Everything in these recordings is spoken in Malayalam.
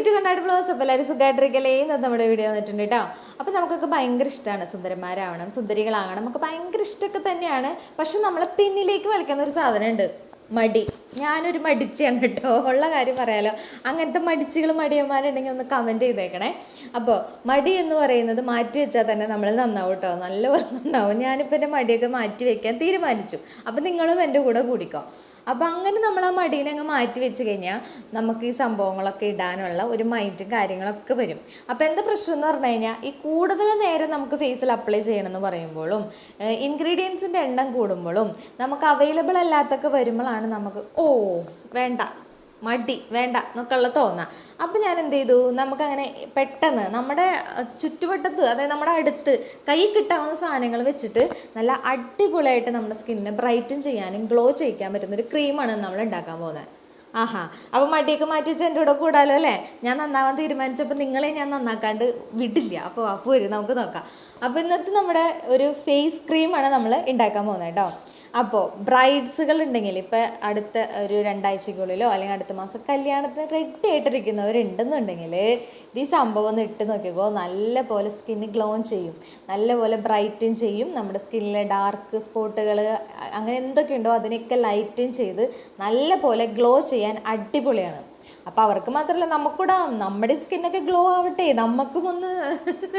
ടു കണ്ണാടി ബ്ലോഗ്സ്. അപ്പോൾ എല്ലാവരും സുഖമായിട്ടിരിക്കലേ എന്ന് നമ്മുടെ വീഡിയോ വന്നിട്ടുണ്ട് കേട്ടോ. അപ്പോൾ നമുക്കൊക്കെ ഭയങ്കര ഇഷ്ടമാണ് സുന്ദരന്മാരാവണം, സുന്ദരികളാകണം, നമുക്ക് ഭയങ്കര ഇഷ്ടമൊക്കെ തന്നെയാണ്. പക്ഷെ നമ്മളെ പിന്നിലേക്ക് വലിക്കുന്ന ഒരു സാധനമുണ്ട്, മടി. ഞാനൊരു മടിച്ചാണ് കേട്ടോ, ഉള്ള കാര്യം പറയാലോ. അങ്ങനത്തെ മടിച്ചുകൾ മടിയന്മാരുണ്ടെങ്കിൽ ഒന്ന് കമൻറ്റ് ചെയ്തേക്കണേ. അപ്പോൾ മടി എന്ന് പറയുന്നത് മാറ്റി വെച്ചാൽ തന്നെ നമ്മൾ നന്നാവും കേട്ടോ, നല്ലപോലെ നന്നാവും. ഞാനിപ്പോൾ എൻ്റെ മടിയൊക്കെ മാറ്റി വെക്കാൻ തീരുമാനിച്ചു. അപ്പോൾ നിങ്ങളും എൻ്റെ കൂടെ കൂടിക്കോ. അപ്പം അങ്ങനെ നമ്മൾ ആ മടീനെ അങ്ങ് മാറ്റി വെച്ച് കഴിഞ്ഞാൽ നമുക്ക് ഈ സംഭവങ്ങളൊക്കെ ഇടാനുള്ള ഒരു മൈൻഡും കാര്യങ്ങളൊക്കെ വരും. അപ്പോൾ എന്താ പ്രശ്നം എന്ന് പറഞ്ഞു കഴിഞ്ഞാൽ, ഈ കൂടുതൽ നേരം നമുക്ക് ഫേസിൽ അപ്ലൈ ചെയ്യണമെന്ന് പറയുമ്പോഴും ഇൻഗ്രീഡിയൻസിൻ്റെ എണ്ണം കൂടുമ്പോഴും നമുക്ക് അവൈലബിൾ അല്ലാത്തൊക്കെ വരുമ്പോഴാണ് നമുക്ക് വേണ്ട, മടി വേണ്ട എന്നൊക്കെയുള്ള തോന്നാം. അപ്പം ഞാൻ എന്ത് ചെയ്തു, നമുക്കങ്ങനെ പെട്ടെന്ന് നമ്മുടെ ചുറ്റുവട്ടത്ത്, അതായത് നമ്മുടെ അടുത്ത് കൈ കിട്ടാവുന്ന സാധനങ്ങൾ വെച്ചിട്ട് നല്ല അടിപൊളിയായിട്ട് നമ്മുടെ സ്കിന്നിനെ ബ്രൈറ്റൻ ചെയ്യാനും ഗ്ലോ ചെയ്യിക്കാൻ പറ്റുന്നൊരു ക്രീമാണ് നമ്മൾ ഉണ്ടാക്കാൻ പോകുന്നത്. ആഹാ, അപ്പോൾ മടിയൊക്കെ മാറ്റി വെച്ചാൽ എൻ്റെ കൂടെ കൂടാലോ അല്ലേ. ഞാൻ നന്നാവാൻ തീരുമാനിച്ചപ്പോൾ നിങ്ങളെ ഞാൻ നന്നാക്കാണ്ട് വിടില്ല. അപ്പോൾ വരും, നമുക്ക് നോക്കാം. അപ്പോൾ ഇന്നത്തെ നമ്മുടെ ഒരു ഫേസ് ക്രീമാണ് നമ്മൾ ഉണ്ടാക്കാൻ പോകുന്നത് കേട്ടോ. അപ്പോൾ ബ്രൈഡ്സുകൾ ഉണ്ടെങ്കിൽ ഇപ്പം അടുത്ത ഒരു 2 ആഴ്ചയ്ക്കുള്ളിലോ അല്ലെങ്കിൽ അടുത്ത മാസം കല്യാണത്തിന് റെഡി ആയിട്ടിരിക്കുന്നവരുണ്ടെന്നുണ്ടെങ്കിൽ ഈ സംഭവം ഒന്ന് ഇട്ട് നോക്കിക്കോ. നല്ല പോലെ സ്കിന്ന് ഗ്ലോ ചെയ്യും, നല്ലപോലെ ബ്രൈറ്റൻ ചെയ്യും. നമ്മുടെ സ്കിന്നിലെ ഡാർക്ക് സ്പോട്ടുകൾ അങ്ങനെ എന്തൊക്കെയുണ്ടോ അതിനെയൊക്കെ ലൈറ്റൻ ചെയ്ത് നല്ല പോലെ ഗ്ലോ ചെയ്യാൻ അടിപൊളിയാണ്. അപ്പം അവർക്ക് മാത്രമല്ല, നമുക്കൂടെ നമ്മുടെ സ്കിന്നൊക്കെ ഗ്ലോ ആവട്ടെ, നമുക്കും ഒന്ന്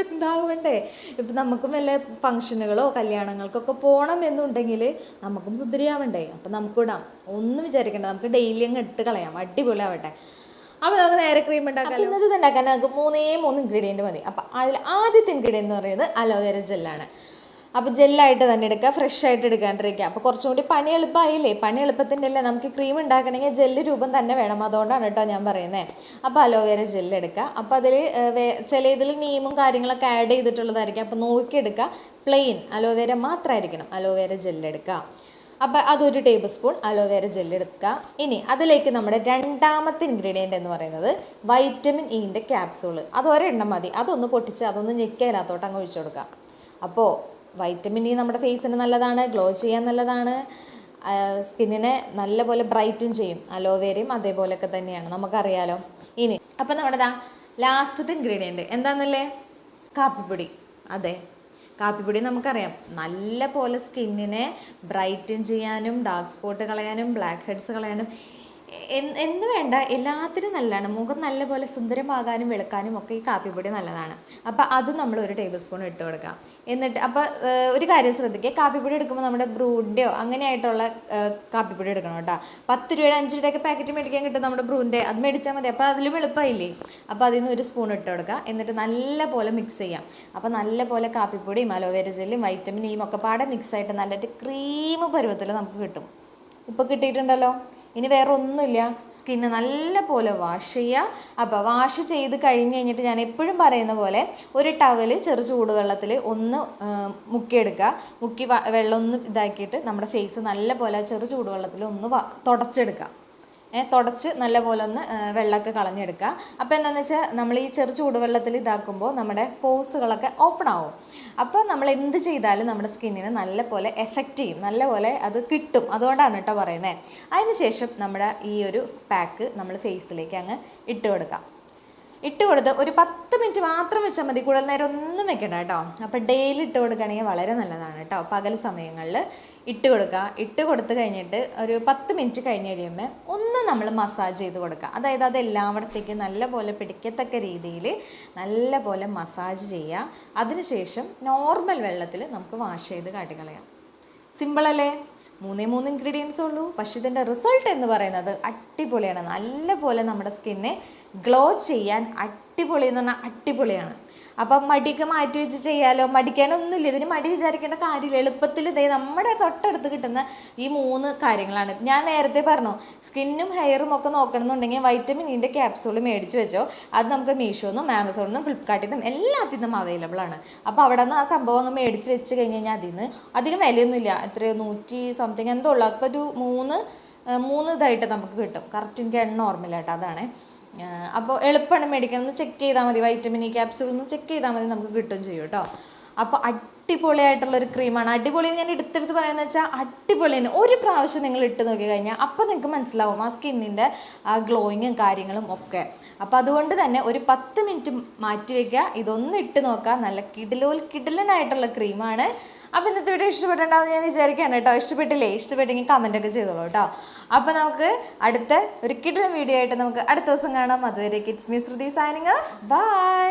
ഇതാവണ്ടേ. ഇപ്പം നമുക്കും വല്ല ഫംഗ്ഷനുകളോ കല്യാണങ്ങൾക്കൊക്കെ പോകണം എന്നുണ്ടെങ്കിൽ നമുക്കും സുന്ദരിയാവണ്ടേ. അപ്പം നമുക്കിടാം, ഒന്നും വിചാരിക്കണ്ട, നമുക്ക് ഡെയിലി അങ്ങ് ഇട്ട് കളയാം, അടിപൊളി ആവട്ടെ. അപ്പോൾ നമുക്ക് നേരെ ക്രീം ഉണ്ടാക്കാം. ഇന്നത്തെ ഇത് ഉണ്ടാക്കാൻ നമുക്ക് 3 ഇൻഗ്രീഡിയൻറ്റ് മതി. അപ്പം അതിൽ ആദ്യത്തെ ഇൻഗ്രീഡിയൻറ്റ് എന്ന് പറയുന്നത് അലോവേര ജെല്ലാണ്. അപ്പോൾ ജെല്ലായിട്ട് തന്നെ എടുക്കുക, ഫ്രഷ് ആയിട്ട് എടുക്കാണ്ടിരിക്കുക. അപ്പോൾ കുറച്ചും കൂടി പണി എളുപ്പമായില്ലേ. പണി എളുപ്പത്തിൻ്റെ അല്ലേ, നമുക്ക് ക്രീം ഉണ്ടാക്കണമെങ്കിൽ ജെല്ല് രൂപം തന്നെ വേണം, അതുകൊണ്ടാണ് കേട്ടോ ഞാൻ പറയുന്നത്. അപ്പോൾ അലോവേര ജെല്ല് എടുക്കുക. അപ്പോൾ അതിൽ ചില ഇതിൽ നീമും കാര്യങ്ങളൊക്കെ ആഡ് ചെയ്തിട്ടുള്ളതായിരിക്കും. അപ്പോൾ നോക്കിയെടുക്കുക, പ്ലെയിൻ അലോവേര മാത്രമായിരിക്കണം അലോവേര ജെല്ല് എടുക്കുക. അപ്പോൾ അതൊരു ടേബിൾ സ്പൂൺ അലോവേര ജെല്ല് എടുക്കുക. ഇനി അതിലേക്ക് നമ്മുടെ രണ്ടാമത്തെ ഇൻഗ്രീഡിയൻ്റ് എന്ന് പറയുന്നത് വൈറ്റമിൻ ഇൻ്റെ ക്യാപ്സൂള്. അത് ഒരെണ്ണം മതി. അതൊന്ന് പൊട്ടിച്ച് അതൊന്ന് ഞെക്കതിനകത്തോട്ട് അങ്ങ് ഒഴിച്ചു കൊടുക്കുക. അപ്പോൾ വൈറ്റമിൻ ഇ നമ്മുടെ ഫേസിന് നല്ലതാണ്, ഗ്ലോ ചെയ്യാൻ നല്ലതാണ്, സ്കിന്നിനെ നല്ലപോലെ ബ്രൈറ്റൻ ചെയ്യും. അലോവേരയും അതേപോലെയൊക്കെ തന്നെയാണ്, നമുക്കറിയാലോ. ഇനി അപ്പം നമ്മുടെ ലാസ്റ്റത്തെ ഇൻഗ്രീഡിയൻറ്റ് എന്താണെന്നല്ലേ, കാപ്പിപ്പൊടി. അതെ, കാപ്പിപ്പൊടി നമുക്കറിയാം നല്ല പോലെ സ്കിന്നിനെ ബ്രൈറ്റൻ ചെയ്യാനും ഡാർക്ക് സ്പോട്ട് കളയാനും ബ്ലാക്ക് ഹെഡ്സ് കളയാനും എന്ന് വേണ്ട എല്ലാത്തിനും നല്ലതാണ്. മുഖം നല്ലപോലെ സുന്ദരമാകാനും വെളുക്കാനും ഒക്കെ ഈ കാപ്പിപ്പൊടി നല്ലതാണ്. അപ്പോൾ അത് നമ്മൾ ഒരു ടേബിൾ സ്പൂൺ ഇട്ട് കൊടുക്കാം. എന്നിട്ട് അപ്പോൾ ഒരു കാര്യം ശ്രദ്ധിക്കുക, കാപ്പിപ്പൊടി എടുക്കുമ്പോൾ നമ്മുടെ ബ്രൂൻ്റെയോ അങ്ങനെയായിട്ടുള്ള കാപ്പിപ്പൊടി എടുക്കണം കേട്ടോ. 10 രൂപയുടെ 5 രൂപയൊക്കെ പാക്കറ്റ് മേടിക്കാൻ കിട്ടും നമ്മുടെ ബ്രൂൻ്റെ, അത് മേടിച്ചാൽ മതി. അപ്പോൾ അതിലും എളുപ്പമില്ലേ. അപ്പോൾ അതിൽ നിന്ന് ഒരു സ്പൂൺ ഇട്ട് കൊടുക്കുക. എന്നിട്ട് നല്ല പോലെ മിക്സ് ചെയ്യാം. അപ്പോൾ നല്ല പോലെ കാപ്പിപ്പൊടിയും അലോവേര ജെല്ലും വൈറ്റമിൻ ഇയും ഒക്കെ പാടെ മിക്സായിട്ട് നല്ലൊരു ക്രീം പരുവത്തിൽ നമുക്ക് കിട്ടും. ഇപ്പോൾ കിട്ടിയിട്ടുണ്ടല്ലോ. ഇനി വേറെ ഒന്നുമില്ല, സ്കിന്ന് നല്ല പോലെ വാഷ് ചെയ്യുക. അപ്പോൾ വാഷ് ചെയ്ത് കഴിഞ്ഞ് ഞാൻ എപ്പോഴും പറയുന്ന പോലെ ഒരു ടവല് ചൂടുവെള്ളത്തിൽ ഒന്ന് മുക്കിയെടുക്കുക. വെള്ളം ഒന്ന് ഇതാക്കിയിട്ട് നമ്മുടെ ഫേസ് നല്ല പോലെ ചൂടുവെള്ളത്തിൽ ഒന്ന് തുടച്ചെടുക്കുക. തുടച്ച് നല്ലപോലെ ഒന്ന് വെള്ളമൊക്കെ കളഞ്ഞെടുക്കുക. അപ്പോൾ എന്താണെന്ന് വെച്ചാൽ നമ്മൾ ഈ ചൂടുവെള്ളത്തിൽ ഇതാക്കുമ്പോൾ നമ്മുടെ പോസുകളൊക്കെ ഓപ്പൺ ആവും. അപ്പോൾ നമ്മൾ എന്ത് ചെയ്താലും നമ്മുടെ സ്കിന്നിന് നല്ലപോലെ എഫക്റ്റ് ചെയ്യും, നല്ലപോലെ അത് കിട്ടും. അതുകൊണ്ടാണ് കേട്ടോ പറയുന്നത്. അതിനുശേഷം നമ്മുടെ ഈ ഒരു പാക്ക് നമ്മൾ ഫേസിലേക്ക് അങ്ങ് ഇട്ട് കൊടുക്കാം. ഇട്ട് കൊടുത്ത് ഒരു 10 മിനിറ്റ് മാത്രം വെച്ചാൽ മതി, കൂടുതൽ നേരം ഒന്നും വെക്കണ്ട കേട്ടോ. അപ്പോൾ ഡെയിലി ഇട്ട് കൊടുക്കുകയാണെങ്കിൽ വളരെ നല്ലതാണ് കേട്ടോ. പകൽ സമയങ്ങളിൽ ഇട്ട് കൊടുക്കുക. ഇട്ട് കൊടുത്ത് കഴിഞ്ഞിട്ട് ഒരു 10 മിനിറ്റ് കഴിഞ്ഞ് കഴിയുമ്പോൾ ഒന്ന് നമ്മൾ മസാജ് ചെയ്ത് കൊടുക്കുക. അതായത് അത് എല്ലായിടത്തേക്കും നല്ലപോലെ പിടിക്കത്തക്ക രീതിയിൽ നല്ലപോലെ മസാജ് ചെയ്യുക. അതിനുശേഷം നോർമൽ വെള്ളത്തിൽ നമുക്ക് വാഷ് ചെയ്ത് കാട്ടിക്കളയാം. സിമ്പിളല്ലേ? 3 ഇൻഗ്രീഡിയൻസ് ഉള്ളൂ. പക്ഷേ ഇതിൻ്റെ റിസൾട്ട് എന്ന് പറയുന്നത് അടിപൊളിയാണ്. നല്ലപോലെ നമ്മുടെ സ്കിന്നെ ഗ്ലോ ചെയ്യാൻ അടിപൊളി എന്ന് പറഞ്ഞാൽ അടിപൊളിയാണ്. അപ്പം മടിയൊക്കെ മാറ്റി വെച്ച് ചെയ്യാലോ, മടിക്കാനൊന്നുമില്ല. ഇതിന് മടി വിചാരിക്കേണ്ട കാര്യമില്ല. എളുപ്പത്തിൽ നമ്മുടെ തൊട്ടടുത്ത് കിട്ടുന്ന ഈ 3 കാര്യങ്ങളാണ്. ഞാൻ നേരത്തെ പറഞ്ഞു, സ്കിന്നും ഹെയറും ഒക്കെ നോക്കണമെന്നുണ്ടെങ്കിൽ വൈറ്റമിൻ ഇൻ്റെ ക്യാപ്സൂൾ മേടിച്ച് വെച്ചോ. അത് നമുക്ക് മീഷോന്നും ആമസോണിന്നും ഫ്ലിപ്കാർട്ടിൽ നിന്നും എല്ലാത്തിൽ നിന്നും അവൈലബിൾ ആണ്. അപ്പോൾ അവിടെ നിന്ന് ആ സംഭവം അങ്ങ് മേടിച്ച് വെച്ച് കഴിഞ്ഞ് കഴിഞ്ഞാൽ അതിന് അധികം വിലയൊന്നുമില്ല. എത്രയോ 100 സംതിങ് എന്തോ ഉള്ളൂ. അപ്പോൾ ഒരു 3 ഇതായിട്ട് നമുക്ക് കിട്ടും. കറക്റ്റ് എനിക്ക് എണ്ണ ഓർമ്മയില്ലാട്ടോ, അതാണ്. അപ്പോൾ എളുപ്പമാണ് മേടിക്കണം. ഒന്ന് ചെക്ക് ചെയ്താൽ മതി, വൈറ്റമിൻ ഇ ക്യാപ്സൂൾ ഒന്ന് ചെക്ക് ചെയ്താൽ മതി, നമുക്ക് കിട്ടും ചെയ്യും കേട്ടോ. അപ്പോൾ അടിപൊളിയായിട്ടുള്ള ഒരു ക്രീമാണ്. അടിപൊളി ഞാൻ എടുത്തെടുത്ത് പറയാന്ന് വെച്ചാൽ അടിപൊളിയാണ്. ഒരു പ്രാവശ്യം നിങ്ങൾ ഇട്ട് നോക്കി കഴിഞ്ഞാൽ അപ്പം നിങ്ങൾക്ക് മനസ്സിലാവും ആ സ്കിന്നിൻ്റെ ആ ഗ്ലോയിങ്ങും കാര്യങ്ങളും ഒക്കെ. അപ്പം അതുകൊണ്ട് തന്നെ ഒരു 10 മിനിറ്റ് മാറ്റി വയ്ക്കുക, ഇതൊന്ന് ഇട്ട് നോക്കുക. നല്ല കിടിലനായിട്ടുള്ള ക്രീമാണ്. അപ്പം ഇന്നത്തെ വീഡിയോ ഇഷ്ടപ്പെട്ടുണ്ടാവും ഞാൻ വിചാരിക്കുകയാണ് കേട്ടോ. ഇഷ്ടപ്പെട്ടെങ്കിൽ കമൻ്റ് ഒക്കെ ചെയ്തോളൂ കേട്ടോ. അപ്പം നമുക്ക് അടുത്ത ഒരു കിടിലൻ വീഡിയോ ആയിട്ട് നമുക്ക് അടുത്ത ദിവസം കാണാം. അതുവരെ it's me Shruti signing off. By.